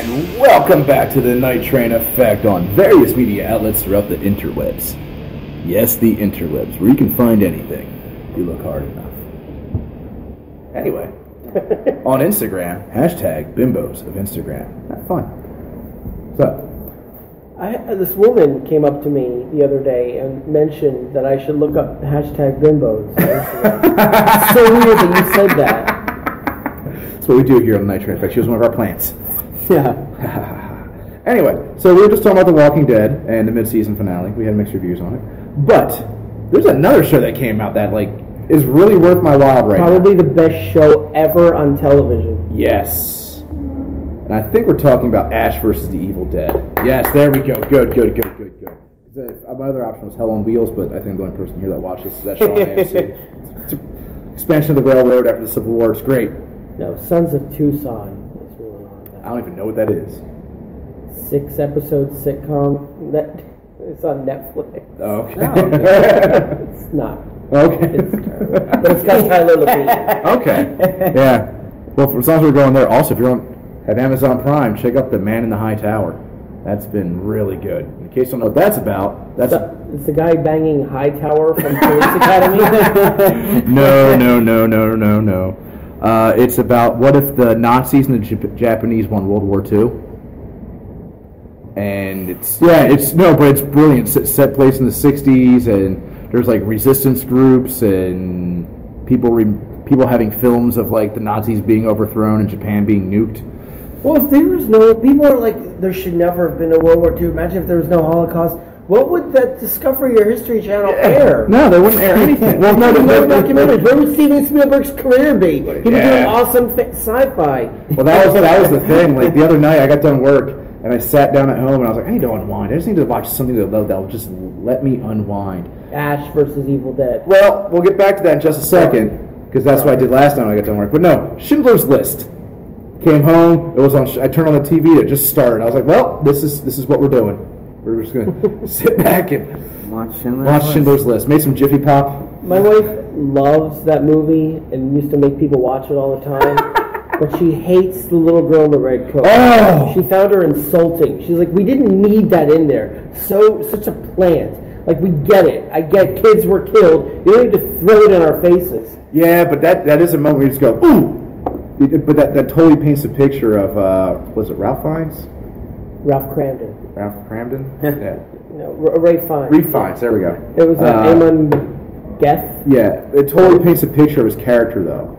And welcome back to the Night Train Effect on various media outlets throughout the interwebs. Yes, the interwebs, where you can find anything if you look hard enough. Anyway, on Instagram, hashtag bimbos of Instagram. Have fun. So, this woman came up to me the other day and mentioned that I should look up hashtag bimbos on Instagram. It's so weird that you said that. That's what we do here on the Night Train Effect. She was one of our plants. Yeah. Anyway, so we were just talking about The Walking Dead and the mid-season finale. We had mixed reviews on it. But there's another show that came out that is really worth my while right now. Probably the best show ever on television. Yes. And I think we're talking about Ash versus the Evil Dead. Yes, there we go. Good. My other option was Hell on Wheels, but I think I'm the only person here that watches that show on AMC. It's an expansion of the railroad after the Civil War. It's great. No, Sons of Tucson is really on that. I don't even know what that is. 6-episode sitcom that it's on Netflix. Okay. No, it's not. Okay. It's terrible. But it's got Tyler Levine. Okay. Yeah. Well, as long as we're going there, also if you have Amazon Prime, check out The Man in the High Tower. That's been really good. In case you don't know what that's about, it's the guy banging Hightower from Police Academy. No. It's about what if the Nazis and the Japanese won World War II. And it's brilliant. It's set place in the 60s, and there's resistance groups and people having films of the Nazis being overthrown and Japan being nuked. Well, if there was no, people are there should never have been a World War II. Imagine if there was no Holocaust. What would that Discovery or History Channel air? No, they wouldn't air anything. Well, no documentaries. Where would Steven Spielberg's career be? He was doing awesome sci-fi. Well, that was the thing. The other night, I got done work, and I sat down at home, and I was like, I need to unwind. I just need to watch something that'll just let me unwind. Ash versus Evil Dead. Well, we'll get back to that in just a second, because that's what I did last time I got done work. But no, Schindler's List. Came home, it was on. I turned on the TV, it just started. I was like, well, this is what we're doing. We're just going to sit back and watch Schindler's List. Made some Jiffy Pop. My wife loves that movie and used to make people watch it all the time. But she hates the little girl in the red coat. Oh! She found her insulting. She's like, we didn't need that in there. Such a plant. We get it. I get kids were killed. You don't need to throw it in our faces. Yeah, but that is a moment where you just go, ooh! But that totally paints a picture of, was it Ralph Fiennes? Ralph Cramden. Ralph Cramden? Yeah. No, Ray Fiennes. Ray Fiennes, there we go. It was Amon Geth. Yeah, it totally paints a picture of his character, though.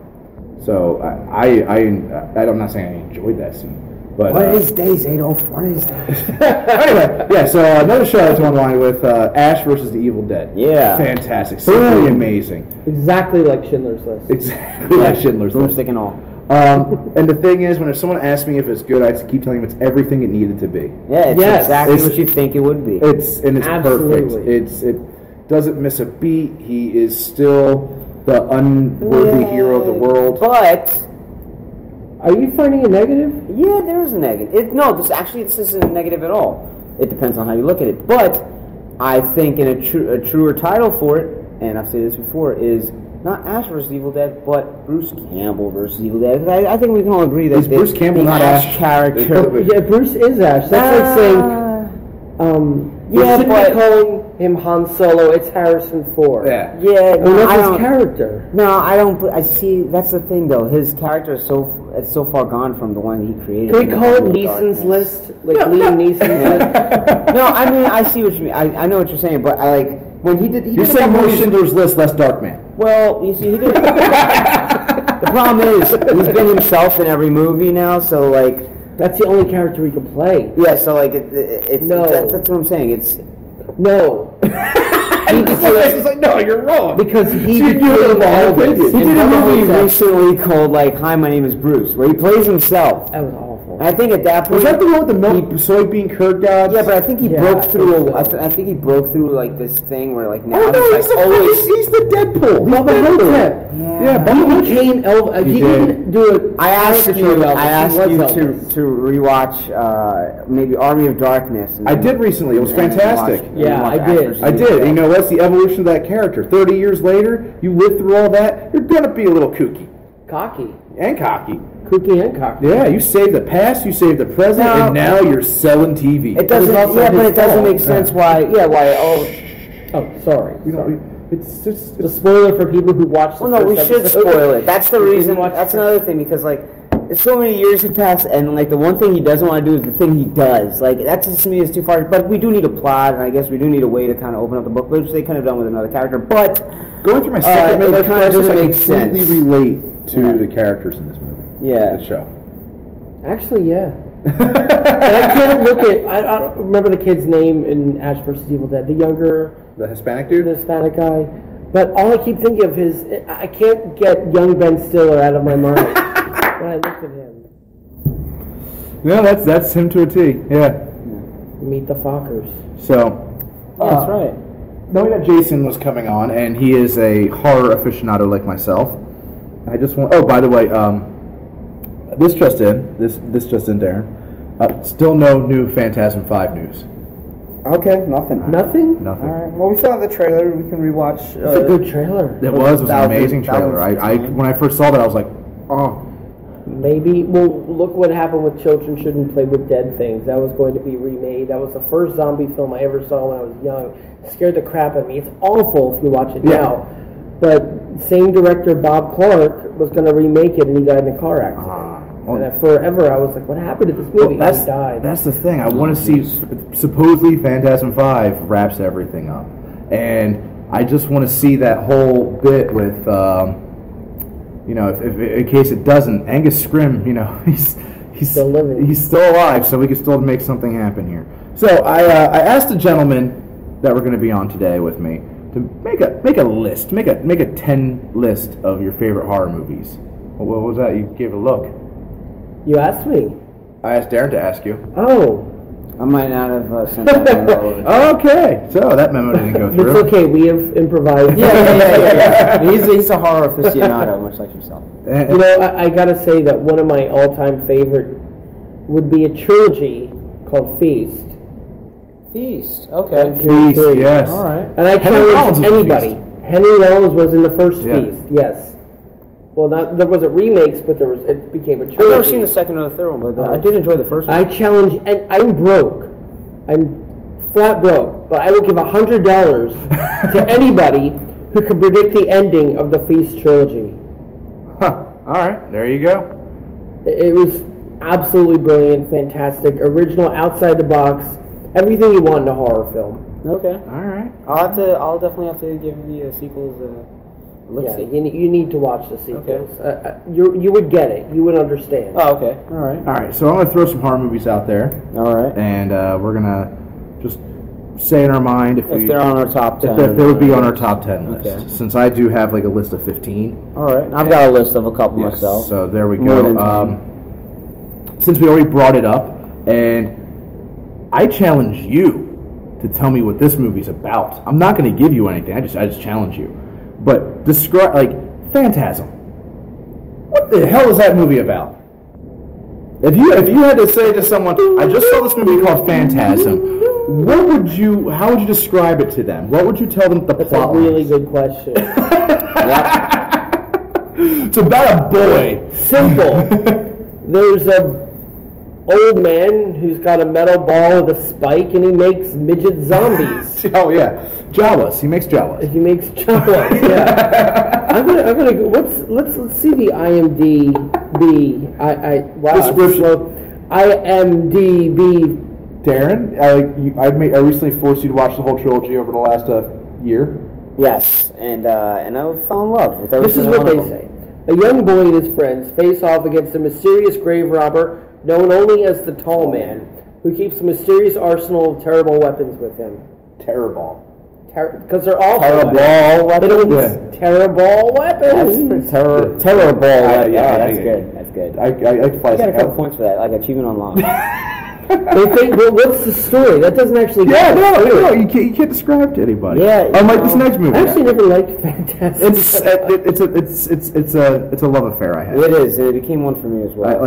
So I'm not saying I enjoyed that scene. But, one of these days, Adolf. One of these days. Anyway, yeah, so another show I was online with, Ash versus the Evil Dead. Yeah. Fantastic. Simply amazing. Exactly like Schindler's List. Exactly like Schindler's List. Boomstick and all. And the thing is, when someone asks me if it's good, I just keep telling them it's everything it needed to be. Yeah, it's exactly what you think it would be. It's perfect. It doesn't miss a beat. He is still the unworthy hero of the world. But are you finding a negative? Yeah, there is a negative. This isn't a negative at all. It depends on how you look at it. But I think in a truer title for it, and I've said this before, is not Ash versus Evil Dead, but Bruce Campbell versus Evil Dead. I think we can all agree that Bruce Campbell not Ash character. Yeah, Bruce is Ash. That's saying, you shouldn't be calling him Han Solo. It's Harrison Ford. Yeah. That's his character. No, I don't. I see. That's the thing, though. His character is so far gone from the one he created. Can we call it Neeson's List? Liam Neeson's List? No, I mean I see what you mean. I know what you're saying, but when he did. You're saying more Schindler's List, less Darkman. Well, you see, he did. The problem is he's been himself in every movie now, so that's the only character he can play. Yeah, so that's what I'm saying. It's no. He's like, no, you're wrong. Because he did a movie recently called Hi, my name is Bruce, where he plays himself. That was awful. I think at that point, was that the one with the soybean curd gods? Yeah, but I think he broke through. I think he broke through this thing where now he's the Deadpool. Bubba Hotep. Yeah, he became Elvis. He didn't do it. I asked you to rewatch maybe Army of Darkness. I did recently. It was fantastic. I did. And you know what's the evolution of that character? 30 years later, you live through all that. You're gonna be a little kooky, cocky, and cocky. Cookie Hancock. Yeah, you saved the past, you saved the present, and now you're selling TV. It doesn't. Yeah, but it doesn't make sense why. Yeah, why? Oh, sorry. It's just a spoiler for people who watch. Well, no, we should spoil it. That's the reason. That's another thing because it's so many years have passed, and the one thing he doesn't want to do is the thing he does. That just to me is too far. But we do need a plot, and I guess we do need a way to kind of open up the book, which they kind of done with another character. But going through my second it kind of doesn't make completely sense. relate to the characters in this movie. Yeah, the show. Actually, yeah. And I can't look at. I don't remember the kid's name in Ash vs. Evil Dead. The Hispanic dude, the Hispanic guy. But all I keep thinking of is I can't get young Ben Stiller out of my mind when I look at him. No, that's him to a T. Yeah. Meet the Fockers. So. That's right. Knowing that Jason was coming on, and he is a horror aficionado like myself, I just want. Oh, by the way, this just in, Darren. Still no new Phantasm 5 news. Okay, nothing. Nothing? Nothing. All right. Well, we saw the trailer. We can rewatch. It's a good trailer. It was an amazing trailer. I when I first saw that, I was like, oh. Maybe. Well, look what happened with Children Shouldn't Play with Dead Things. That was going to be remade. That was the first zombie film I ever saw when I was young. It scared the crap out of me. It's awful if you watch it now. But same director, Bob Clark, was going to remake it, and he died in a car accident. And forever, I was like, what happened to this movie? He died. That's the thing. I want to see, supposedly Phantasm 5 wraps everything up. And I just want to see that whole bit with, if in case it doesn't, Angus Scrimm, he's still living. He's still alive, so we can still make something happen here. So I asked the gentleman that we're going to be on today with me to make a list, make a 10 list of your favorite horror movies. What was that? You gave a look. You asked me. I asked Darren to ask you. Oh. I might not have sent that memo. Okay, so that memo didn't go through. It's okay, we have improvised. Yeah. He's a horror aficionado, much like yourself. I gotta say that one of my all-time favorite would be a trilogy called Feast. Feast, okay. Feast, yes. All right. And I challenge anybody. Henry Rollins was in the first Feast, yes. Well, there wasn't remakes, but it became a trilogy. I've never seen the second or the third one, but I did enjoy the first one. I challenge, and I'm broke. I'm flat broke, but I will give $100 to anybody who can predict the ending of the Feast trilogy. Huh. All right, there you go. It was absolutely brilliant, fantastic, original, outside the box, everything you want in a horror film. Okay. All right. I'll definitely have to give the sequels Yeah, you need to watch the sequels. Okay. You would get it. You would understand. Oh, okay. All right. All right. So I'm going to throw some horror movies out there. All right. And we're going to just say in our mind if they're on our top 10. If they would be on our top 10 list. Okay. Since I do have a list of 15. All right. I've got a list of a couple myself. So there we go. Since we already brought it up, and I challenge you to tell me what this movie's about. I'm not going to give you anything. I just challenge you. But describe, Phantasm. What the hell is that movie about? If you had to say to someone, I just saw this movie called Phantasm, how would you describe it to them? What would you tell them the plot? That's a really good question. It's about a boy. Simple. There's a old man who's got a metal ball with a spike, and he makes midget zombies. Oh yeah, Jawas. He makes Jawas. He makes Jawas. Yeah. I'm gonna go. Let's see the IMDb. IMDb. Darren, I recently forced you to watch the whole trilogy over the last year. Yes, and I fell in love with every This is what they say. A young boy and his friends face off against a mysterious grave robber known only as the Tall Man, who keeps a mysterious arsenal of terrible weapons with him. Terrible. Because they're all terrible weapons. Terrible weapons. Terrible. Yeah, that's good. That's good. I got a couple points for that, like achievement unlocked. They think, well, what's the story? That doesn't actually. Yeah, no, you can't describe to anybody. Yeah, unlike this next movie. I actually never liked Phantasm. It's a love affair I had. It is, and it became one for me as well.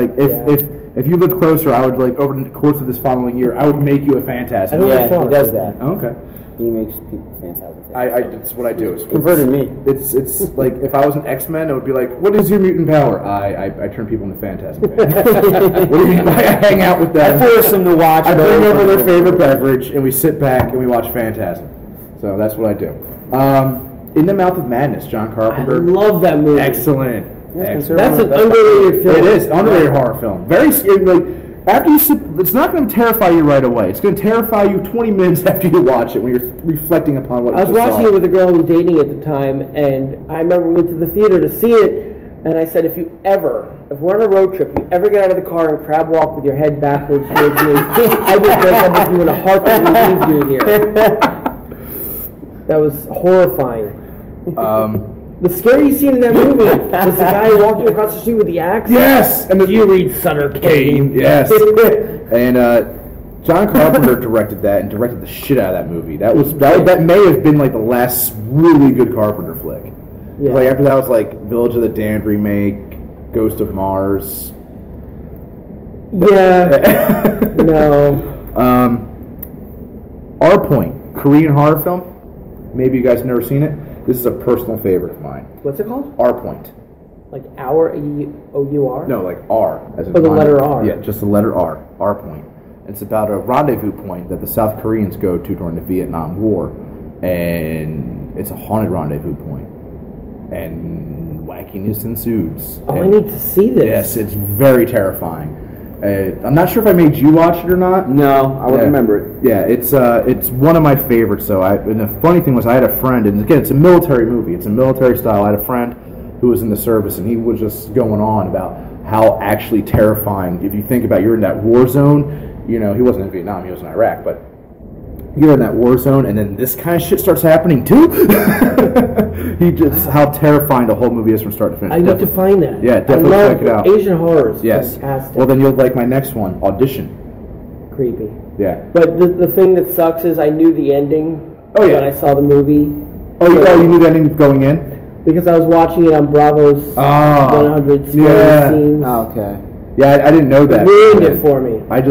If you look closer, I would over the course of this following year, I would make you a Phantasm. Yeah, he does that. Okay. He makes people Phantasm That's what I do. Converted me. It's like if I was an X-Men, it would be like, what is your mutant power? I turn people into Phantasm. What do you mean by I hang out with them? I force them to watch. I bring over their favorite beverage, and we sit back and we watch Phantasm. So that's what I do. In the Mouth of Madness, John Carpenter. I love that movie. Excellent. That's an underrated film. It is underrated horror film. Very scary. Like after you sit, it's not going to terrify you right away. It's going to terrify you 20 minutes after you watch it when you're reflecting upon what you I was watching it with a girl I was dating at the time, and I remember we went to the theater to see it, and I said, if we're on a road trip, you ever get out of the car and crab walk with your head backwards towards me, I would break up with you in a heartbeat and leave you here. That was horrifying. The scariest scene in that movie was the guy walking across the street with the axe. Yes! And you read Sutter Kane. Yes. And John Carpenter directed that and directed the shit out of that movie. That may have been like the last really good Carpenter flick. Yeah. Like after that was like Village of the Damned remake, Ghost of Mars. Yeah. No. Our Point, Korean horror film. Maybe you guys have never seen it. This is a personal favorite of mine. What's it called? Our Point. Like our O-U-R? No, like R. As in the letter R. Yeah, just the letter R. Our Point. It's about a rendezvous point that the South Koreans go to during the Vietnam War. And it's a haunted rendezvous point. And wackiness ensues. Oh, I need to see this. Yes, it's very terrifying. I'm not sure if I made you watch it or not. No, I would remember it. Yeah, it's one of my favorites. So, and the funny thing was, I had a friend, and again, it's a military movie. It's a military style. I had a friend who was in the service, and he was just going on about how actually terrifying. If you think about, you're in that war zone. You know, he wasn't in Vietnam; he was in Iraq, but you're in that war zone, and then this kind of shit starts happening too. How terrifying the whole movie is from start to finish. I need to find that. Yeah, definitely check it out. Asian horror is fantastic. Well, then you'll like my next one, Audition. Creepy. Yeah. But the thing that sucks is I knew the ending when I saw the movie. Oh, you knew the ending going in? Because I was watching it on Bravo's 100 scary scenes. Oh, okay. Yeah, I didn't know that. It ruined it for me. I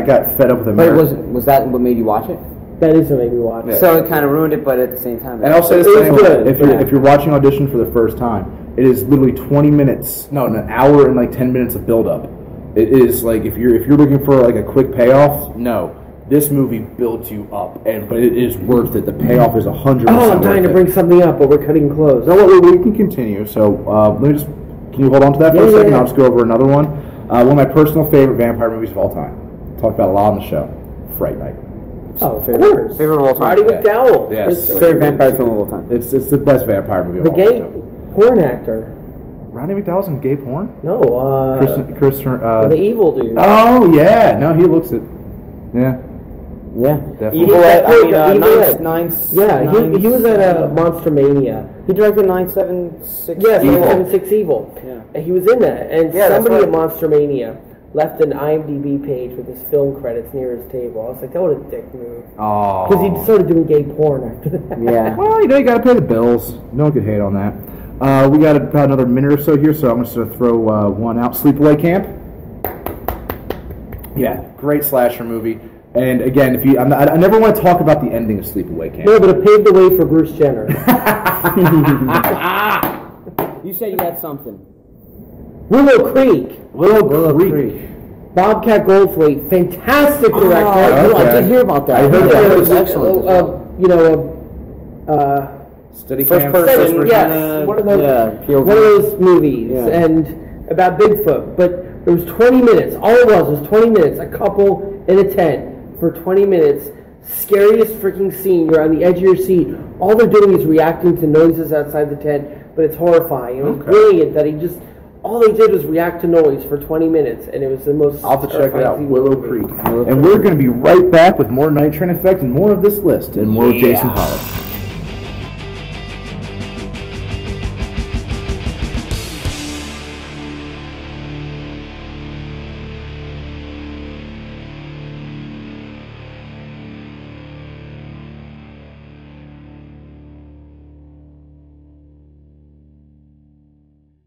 got fed up with America. But was that what made you watch it? That is what made me watch it. Yeah. So it kind of ruined it, but at the same time... And I'll say this thing, if you're watching Audition for the first time, it is literally 20 minutes, no, an hour and like 10 minutes of build-up. It is like, if you're looking for like a quick payoff, no. This movie builds you up, but it is worth it. The payoff is 100%. Oh, I'm trying to bring something up, but we're cutting close. No, we can continue. So can you hold on to that for a second? I'll just go over another one. One of my personal favorite vampire movies of all time. Talked about a lot on the show. Fright Night. Oh, of course. Favorite of all time. Marty McDowell. Yes. Favorite vampire film of all time. It's the best vampire movie of all time. The gay porn actor. Rodney McDowell's in gay porn? No, the evil dude. Oh, yeah. No, he looks it. Yeah. Yeah. Definitely. Evil Ed. He was at Monster Mania. He directed 976 Yes, 976 Evil. Yeah. And he was in that. And somebody at Monster Mania left an IMDb page with his film credits near his table. I was like, that was a dick move. Oh. Because he started doing gay porn after that. Yeah. Well, you got to pay the bills. No one could hate on that. We got about another minute or so here, so I'm just going to throw one out. Sleepaway Camp. Yeah, great slasher movie. And again, I never want to talk about the ending of Sleepaway Camp. No, but it paved the way for Bruce Jenner. You said you had something. Willow Creek. Willow Creek. Bobcat Goldthwait, fantastic director. Okay. I did hear about that. I heard that. It was excellent. Steady first person. Yes, one of those movies, and about Bigfoot. But it was 20 minutes. All it was 20 minutes. A couple in a tent for 20 minutes. Scariest freaking scene. You're on the edge of your seat. All they're doing is reacting to noises outside the tent, but it's horrifying. It was brilliant that all they did was react to noise for 20 minutes, and it was the most... I'll have to check it out, Willow Creek. And we're going to be right back with more Night Train Effect and more of this list, and more of Jason Pollock.